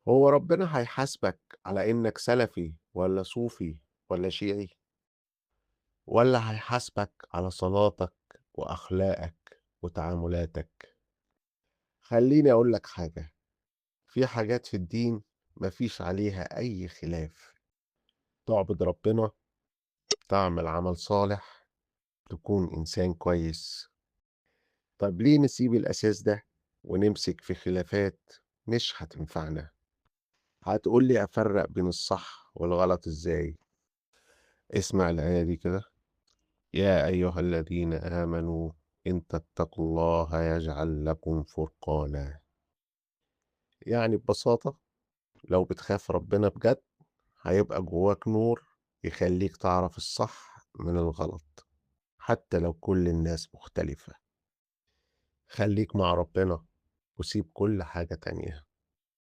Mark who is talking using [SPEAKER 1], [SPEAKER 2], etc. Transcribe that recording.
[SPEAKER 1] هو ربنا هيحاسبك على إنك سلفي والّا صوفي والّا شيعي، والّا هيحاسبك على صلاتك وأخلاقك وتعاملاتك؟ خلّيني أقول لك حاجة، في حاجات في الدين ما فيش عليها أي خلاف، تعبد ربنا، تعمل عمل صالح، تكون إنسان كويس. طب ليه نسيب الأساس ده ونمسك في خلافات مش هتنفعنا؟ هتقول لي أفرّق بين الصح والغلط إزاي؟ اسمع الآية دي كده، يا أيها الذين آمنوا إن تتقوا الله يجعل لكم فرقانا. يعني ببساطة لو بتخاف ربنا بجد هيبقى جواك نور يخليك تعرف الصح من الغلط، حتى لو كل الناس مختلفة. خليك مع ربنا وسيب كل حاجة تانية.